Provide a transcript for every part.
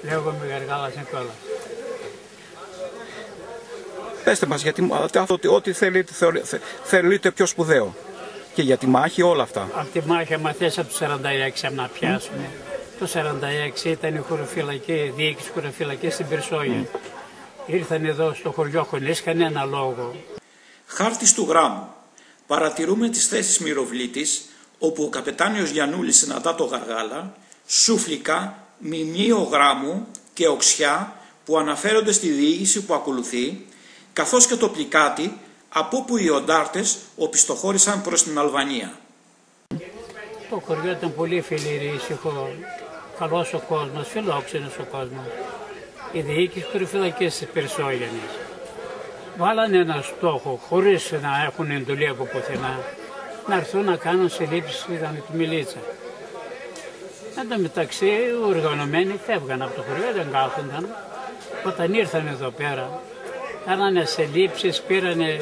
Λέγομαι Γαργάλας Νικόλας. Πέστε μας, γιατί ό,τι θεωρείτε πιο σπουδαίο. Και για τη μάχη όλα αυτά. Από τη μάχη, άμα θες από το 46 να πιάσουμε. Το 46 ήταν η χωροφυλακή, διοίκηση χωροφυλακή στην Περσόγεια. Ήρθαν εδώ στο χωριό χωρίς κανένα λόγο. Χάρτης του γράμμου. Παρατηρούμε τις θέσεις Μυροβλήτης, όπου ο καπετάνιος Γιαννούλης συναντά το Γαργάλα, Σούφλικα, μνημείο γράμμου και οξιά που αναφέρονται στη διήγηση που ακολουθεί, καθώς και το πλικάτι από όπου οι οντάρτες οπισθοχώρησαν προς την Αλβανία. Το χωριό ήταν πολύ φιλήρη, ήσυχο, καλός ο κόσμος, φιλόξενος ο κόσμος. Η διοίκηση χωροφυλακής της Περσόγειας βάλανε ένα στόχο, χωρίς να έχουν εντολή από πουθενά, να έρθουν να κάνουν συλλήψεις στη Μιλίτσα. Εν τω μεταξύ, οι οργανωμένοι φεύγαν από το χωριό, δεν κάθονταν. Όταν ήρθαν εδώ πέρα, κάνανε συλλήψεις, πήρανε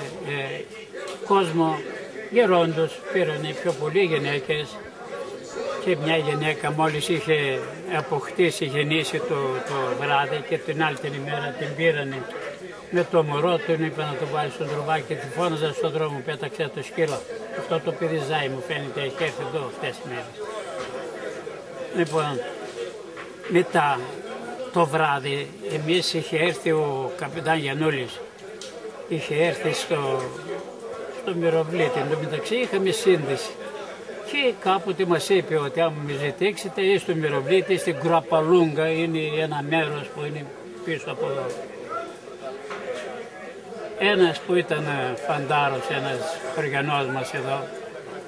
κόσμο γερόντους, πήρανε πιο πολλοί γυναίκες και μια γυναίκα μόλις είχε αποκτήσει, γεννήσει το βράδυ και την άλλη την ημέρα την πήρανε με το μωρό του, είπα να το βάλει στο ντροβάκι και τη φώναζα στον δρόμο, πέταξε το σκύλο. Αυτό το παιδί ζάει, μου φαίνεται, έχει έρθει εδώ αυτές τις μέρες. Λοιπόν, μετά το βράδυ, εμείς είχε έρθει ο καπετάν Γιαννούλης, είχε έρθει στο Μυροβλήτη, εν τω μεταξύ είχαμε σύνδεση. Και κάποτε μας είπε ότι άμα με ζητήξετε ή στο Μυροβλήτη, στην Κραπαλούγκα, είναι ένα μέρος που είναι πίσω από εδώ. Ένας που ήταν φαντάρος, ένας χωριανός μας εδώ,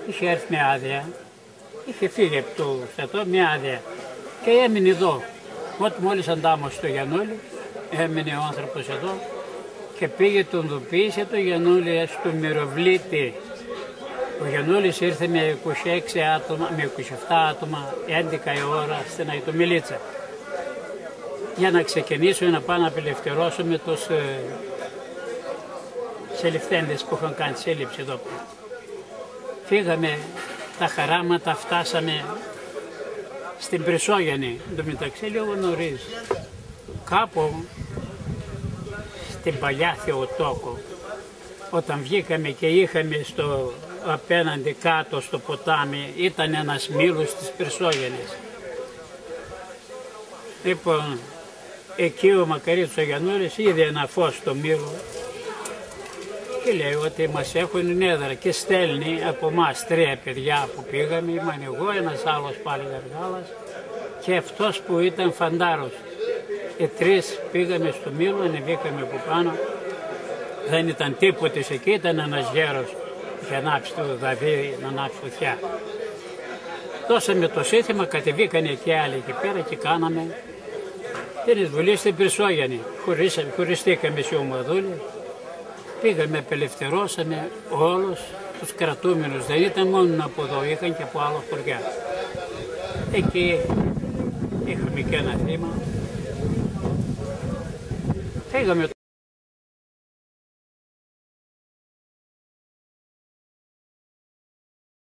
είχε έρθει με άδεια, είχε φύγει από το στρατό με άδεια και έμεινε εδώ. Όταν μόλις αντάμωσε στο Γιαννούλη, έμεινε ο άνθρωπος εδώ και πήγε τον ειδοποίησε το Γιαννούλη στο Μυροβλήτη. Ο Γιαννούλης ήρθε με 26 άτομα, με 27 άτομα, 11 η ώρα στην Αιτομιλίτσα για να ξεκινήσω να πάω να απελευθερώσουμε τους συλληφθέντες που είχαν κάνει σύλληψη εδώ. Φύγαμε τα χαράματα, φτάσαμε στην Περσόγειανη, εν τω μεταξύ λίγο νωρίς. Κάπου στην παλιά Θεοτόκο, όταν βγήκαμε και είχαμε στο απέναντι κάτω στο ποτάμι, ήταν ένας μήλος της Περσόγειανης. Λοιπόν, εκεί ο Μακαρίτης ο Γιαννούλης είδε ένα φως στο μήλο και λέει ότι μας έχουν έδρα και στέλνει από εμάς 3 παιδιά που πήγαμε, ήμουν εγώ, ένας άλλος πάλι Γαργάλας και αυτός που ήταν φαντάρος. Οι 3 πήγαμε στο μήλο, ανεβήκαμε από πάνω, δεν ήταν τίποτε εκεί, ήταν ένας γέρος, είχε ανάψει το δαβίδι να ανάψει φωτιά. Δώσαμε το σύνθημα, κατεβήκανε και άλλοι εκεί πέρα και κάναμε την εισβολή στην Περσόγειανη. Χωριστήκαμε σε ομαδούλη, πήγαμε, απελευθερώσαμε όλους τους κρατούμενους. Δεν ήταν μόνο από εδώ, είχαν και από άλλα χωριά. Εκεί είχαμε και ένα θύμα. Φύγαμε.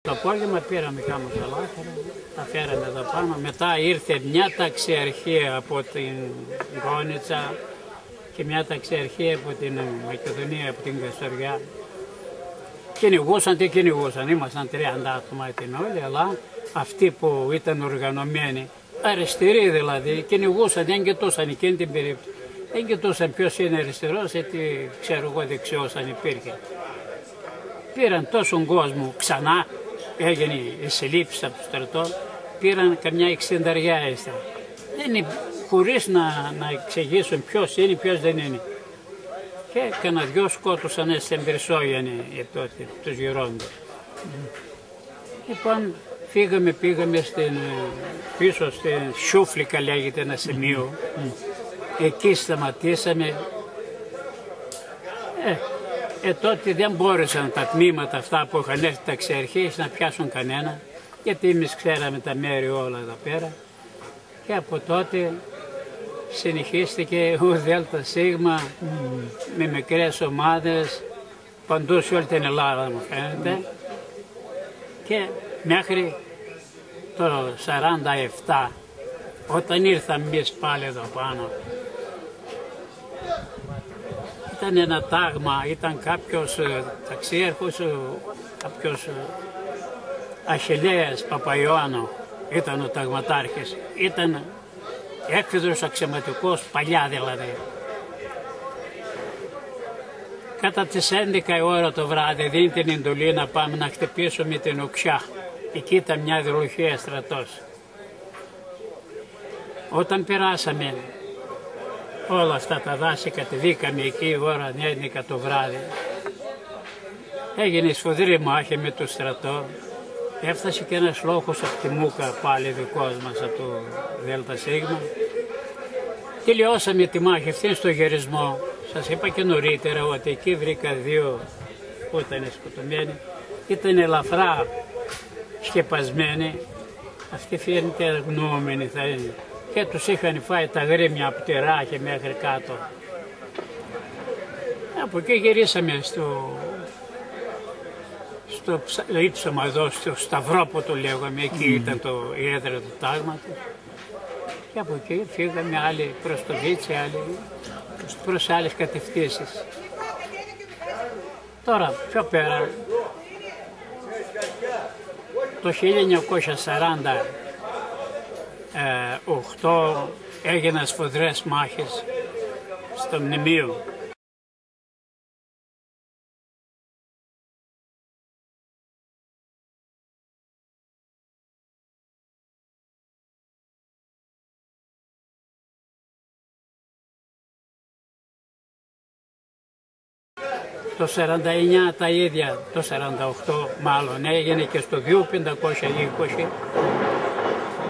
Το απόγευμα πήραμε κάμω σαλάχαρα, τα φέραμε εδώ πάνω. Μετά ήρθε μια ταξιαρχία από την Γόνιτσα και μια ταξιαρχία από την Μακεδονία, από την Καστοριά. Κυνηγούσαν, τι κυνηγούσαν, ήμασταν 30 άτομα την όλοι, αλλά αυτοί που ήταν οργανωμένοι, αριστεροί δηλαδή, κυνηγούσαν, δεν κοιτούσαν εκείνη την περίπτωση. Δεν κοιτούσαν ποιος είναι αριστερός, γιατί ξέρω εγώ δεξιός αν υπήρχε. Πήραν τόσον κόσμο ξανά, έγινε η συλλήψη από το στρατό, πήραν καμιά 60 έστερα. Χωρίς να εξηγήσουν ποιος είναι, ποιος δεν είναι. Και κανένα δυο σκότωσαν στην Περσόγειανη τότε, τους γερόντες. Λοιπόν, πήγαμε πίσω στην Σούφλικα, λέγεται ένα σημείο. Εκεί σταματήσαμε. Τότε δεν μπόρεσαν τα τμήματα αυτά που είχαν έρθει ταξιαρχίες να πιάσουν κανένα, γιατί εμείς ξέραμε τα μέρη όλα εδώ πέρα. Και από τότε συνεχίστηκε ο ΔΣ με μικρές ομάδες παντού σε όλη την Ελλάδα, μου φαίνεται, και μέχρι το 47 Όταν ήρθαμε εμείς πάλι εδώ πάνω, ήταν ένα τάγμα, ήταν κάποιος ταξίαρχος, κάποιος Αχιλλέας Παπαϊωάννου, ήταν ο ταγματάρχης. Ήταν έκφιδρος αξιωματικός, παλιά δηλαδή. Κατά τις 11 η ώρα το βράδυ δίνει την εντολή να πάμε να χτυπήσουμε την Οξιά. Εκεί ήταν μια δροχία στρατός. Όταν περάσαμε όλα αυτά τα δάση, κατεβήκαμε εκεί η ώρα 11 το βράδυ. Έγινε σφοδρή μάχη με το στρατό. Έφτασε και ένας λόγος από τη Μούκα, πάλι δικός μας, από το ΔΣ. Τελειώσαμε τη μάχη αυτή στο γερισμό. Σας είπα και νωρίτερα ότι εκεί βρήκα δύο που ήταν σκοτωμένοι. Ήταν ελαφρά σκεπασμένοι. Αυτοί φαίνεται αγνοούμενοι θα είναι. Και τους είχαν φάει τα γρήμια από τη Ράχη μέχρι κάτω. Από εκεί γυρίσαμε στο ύψωμα εδώ, στο Σταυρόπο το λέγαμε, εκεί ήταν η έδρα του τάγματος. Και από εκεί φύγαμε άλλοι προς το Βίτσι, άλλοι προς άλλες κατευθύνσεις. Τώρα, πιο πέρα, το 1948 έγιναν σφοδρές μάχες στο μνημείο. Το 49 τα ίδια, το 48 μάλλον, έγινε και στο 2520.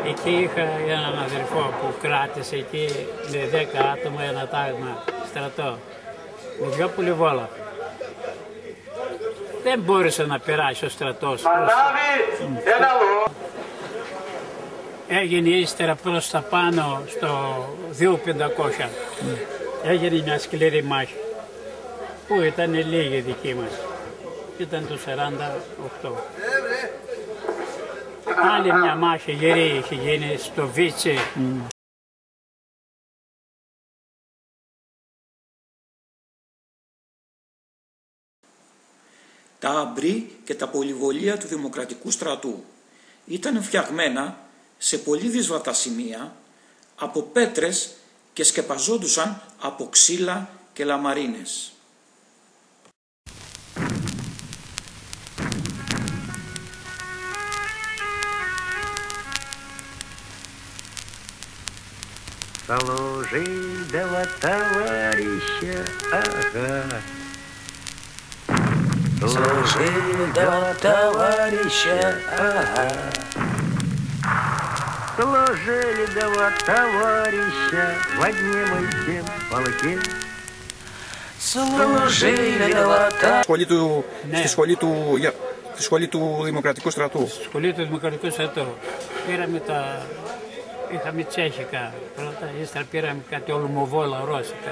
Εκεί είχα έναν αδερφό που κράτησε εκεί με 10 άτομα ένα τάγμα στρατό, με 2 πουλιβόλα. Δεν μπόρεσε να περάσει ο στρατός. Έγινε ύστερα προς τα πάνω στο 2500. Έγινε μια σκληρή μάχη, που ήταν λίγοι δικοί μας. Ήταν το 48. Άλλη μια μάχη γερή είχε γίνει στο Βίτσι. Τα αμπρί και τα πολυβολία του Δημοκρατικού Στρατού ήταν φτιαγμένα σε πολύ δύσβατα σημεία από πέτρες και σκεπαζόντουσαν από ξύλα και λαμαρίνες. Служи два товарища, ага. Служи два товарища, ага. Служили два товарища в одном и тем полке. Служили два товарища. Στη σχολή του Δημοκρατικού Στρατού. Στη σχολή του Δημοκρατικού Στρατού. Είχαμε τσέχικα πρώτα, ύστερα πήραμε κάτι ολμοβόλα ρώσικα.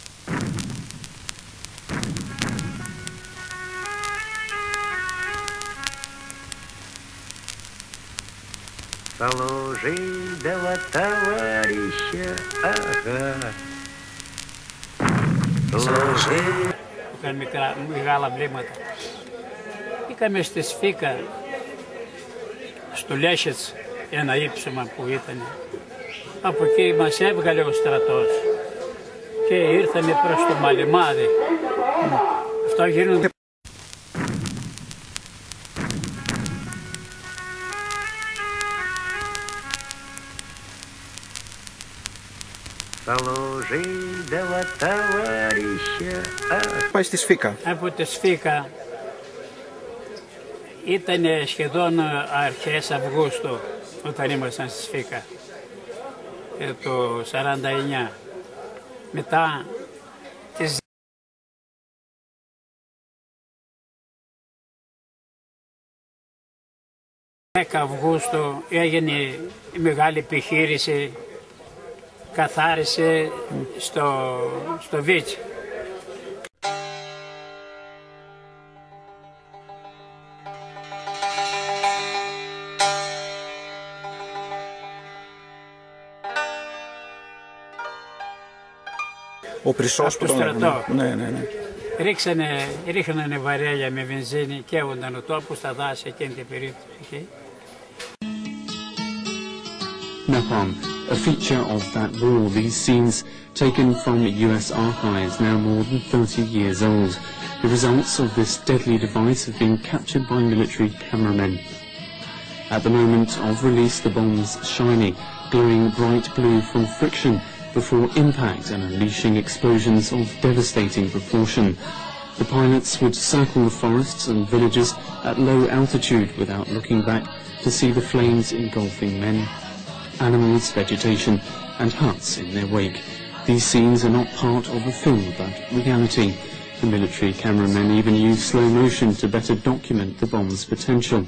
Служи два товарища, ага. Служи. Είχαν μεγάλα βλήματα. Είχαμε στη Σφίκα, στο Λέσχετς, ένα ύψωμα που ήταν. Από εκεί μας έβγαλε ο στρατός και ήρθαμε προς το Μαλιμάδι. Αυτό γίνονται. Πάει στη Σφίκα. Από τη Σφίκα ήταν σχεδόν αρχές Αυγούστου όταν ήμασταν στη Σφίκα. Το 49. Μετά τις 10 Αυγούστου έγινε η μεγάλη επιχείρηση, καθάρισε στο Βίτσι. Ο Πρισός που τον στρατό. Ναι. Ρίχνανε βαρέλια με βενζίνη και καίγονταν ο τόπος στα δάση εκείνη την περίπτωση. Napalm, a feature of that war, these scenes taken from US archives now more than 30 years old. The results of this deadly device have been captured by military cameramen. At the moment of release, the bombs shiny, glowing bright blue from friction before impact and unleashing explosions of devastating proportion. The pilots would circle the forests and villages at low altitude without looking back to see the flames engulfing men, animals, vegetation and huts in their wake. These scenes are not part of a film but reality. The military cameramen even use slow motion to better document the bomb's potential.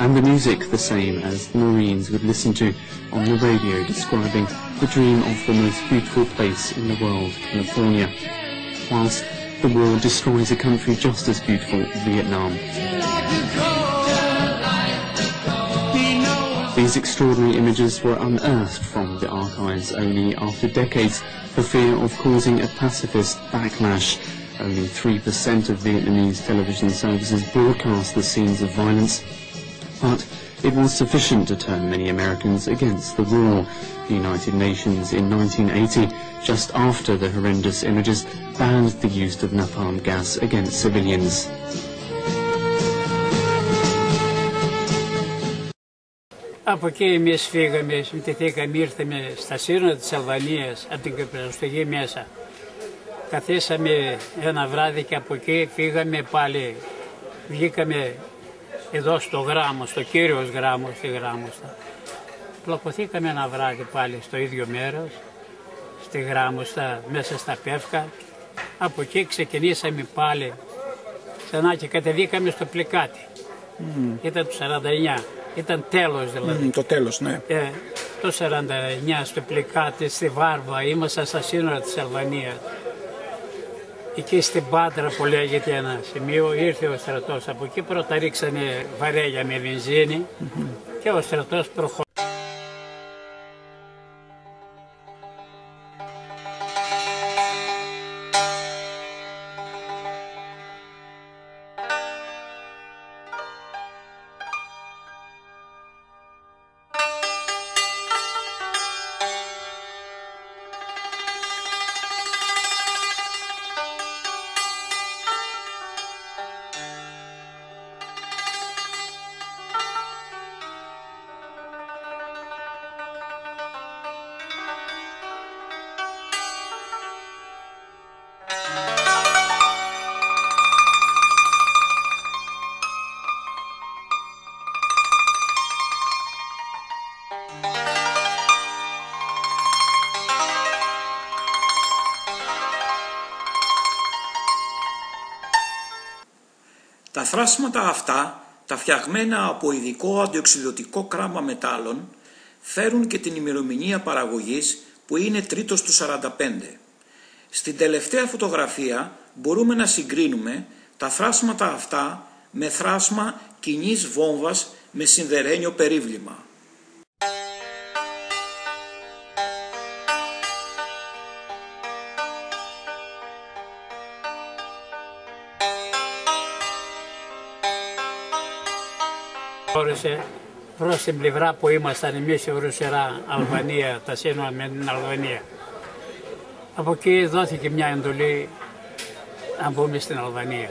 And the music the same as the Marines would listen to on the radio describing the dream of the most beautiful place in the world, California, whilst the war destroys a country just as beautiful, Vietnam. These extraordinary images were unearthed from the archives only after decades for fear of causing a pacifist backlash. Only 3% of Vietnamese television services broadcast the scenes of violence, but it was sufficient to turn many Americans against the war. The United Nations in 1980, just after the horrendous images, banned the use of napalm gas against civilians. Από εκεί εμείς φύγαμε, συμμετείχαμε, ήρθαμε στα σύνορα της Αλβανίας, από την Κυπροστογή μέσα. Καθίσαμε ένα βράδυ και από εκεί φύγαμε πάλι, βγήκαμε εδώ στο Γράμμο, στο κύριος Γράμμο, στη Γράμμοστα. Πλακωθήκαμε ένα βράδυ πάλι στο ίδιο μέρος, στη Γράμμοστα, μέσα στα Πεύκα. Από εκεί ξεκινήσαμε πάλι ξανά και κατεβήκαμε στο Πλικάτι. Ήταν το 49, ήταν τέλος δηλαδή. Το τέλος, ναι. Το 49 στο Πλικάτι, στη Βάρβα, ήμασταν στα σύνορα της Αλβανίας. Εκεί στην Πάτρα που λέγεται ένα σημείο, ήρθε ο στρατός. Από εκεί πρώτα ρίξανε βαρέλια με βενζίνη και ο στρατός προχώρησε. Τα θράσματα αυτά, τα φτιαγμένα από ειδικό αντιοξυδωτικό κράμα μετάλλων, φέρουν και την ημερομηνία παραγωγής που είναι 3 του 45. Στην τελευταία φωτογραφία μπορούμε να συγκρίνουμε τα θράσματα αυτά με θράσμα κοινής βόμβας με σιδερένιο περίβλημα. Προς την πλευρά που ήμασταν εμείς η Βρουσερά, Αλβανία, τα σύνορα με την Αλβανία. Από εκεί δόθηκε μια εντολή να μπούμε στην Αλβανία.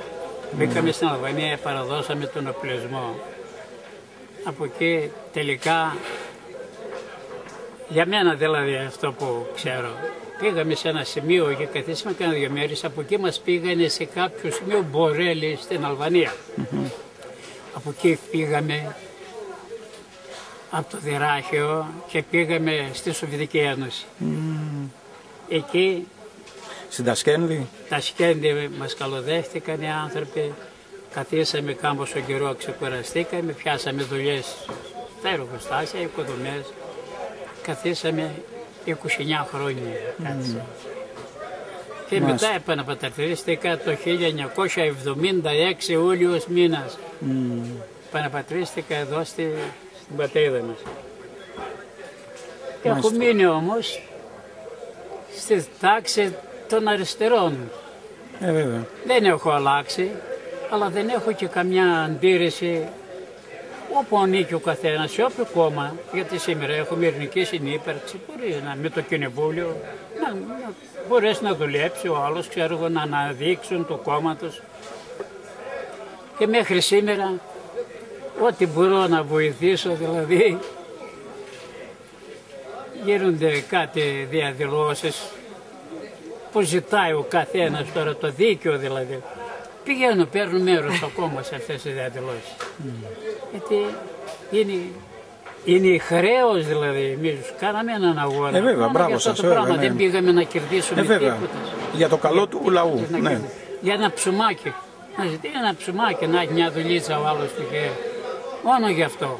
Μπήκαμε στην Αλβανία, παραδώσαμε τον οπλισμό. Από εκεί τελικά, για μένα δηλαδή αυτό που ξέρω, πήγαμε σε ένα σημείο και καθίσαμε κάνα 2 μέρες, από εκεί μας πήγανε σε κάποιο σημείο Μπορέλη στην Αλβανία. Από εκεί πήγαμε από το Δυράχιο και πήγαμε στη Σοβιετική Ένωση. Εκεί στην Τασκένδη. Τασκένδη μας καλοδέχτηκαν οι άνθρωποι, καθίσαμε κάμποσο καιρό, ξεκουραστήκαμε, πιάσαμε δουλειές στα εργοστάσια, οικοδομές, καθίσαμε 29 χρόνια. Και μετά επαναπατρίστηκα το 1976 Ιούλιος μήνας. Επαναπατρίστηκα εδώ στην πατρίδα μας. Έχω μείνει όμως στη τάξη των αριστερών. Βέβαια. Δεν έχω αλλάξει, αλλά δεν έχω και καμιά αντίρρηση όπου ανήκει ο καθένας, σε όποιο κόμμα, γιατί σήμερα έχουμε ειρηνική συνύπαρξη, μπορεί με το κοινοβούλιο να μπορέσει να δουλέψει ο άλλος, ξέρω εγώ, να αναδείξουν το κόμμα τους. Και μέχρι σήμερα, ό,τι μπορώ να βοηθήσω, δηλαδή, γίνονται κάτι διαδηλώσεις που ζητάει ο καθένας τώρα, το δίκαιο δηλαδή. Πηγαίνω, παίρνω μέρος ακόμα σε αυτές τις διαδηλώσεις. Γιατί είναι χρέος δηλαδή, εμείς κάναμε έναν αγώνα. Βέβαια, μπράβο σας, βέβαια, ναι. Δεν πήγαμε να κερδίσουμε τίποτα. Για το καλό του λαού. Ναι. Για ένα ψωμάκι. Να ζητήσει ένα ψωμάκι, να έχει μια δουλίτσα ο άλλος του χέρι. Μόνο γι' αυτό.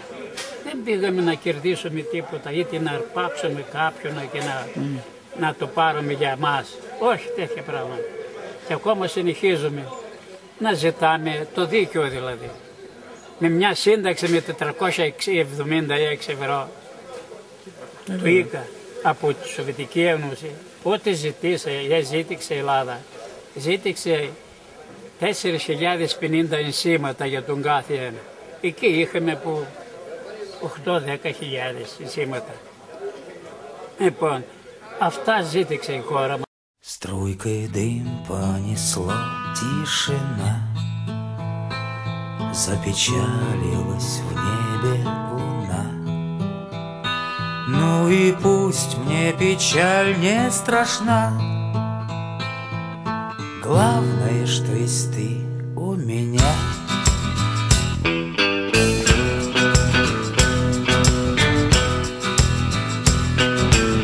Δεν πήγαμε να κερδίσουμε τίποτα, είτε να αρπάξουμε κάποιον και να το πάρουμε για μας. Όχι τέτοια πράγματα. Και ακόμα συνεχίζουμε να ζητάμε το δίκαιο δηλαδή. Με μια σύνταξη με 476 ευρώ του ΙΚΑ από τη Σοβιετική Ένωση, ό,τι ζήτησε η Ελλάδα, ζήτησε 4.050 ενσήματα για τον κάθε ένα. Εκεί είχαμε από 8-10.000 ενσήματα. Λοιπόν, αυτά ζήτησε η χώρα μας. Струйкой дым понесло, тишина, запечалилась в небе луна. Ну и пусть мне печаль не страшна, главное, что есть ты у меня.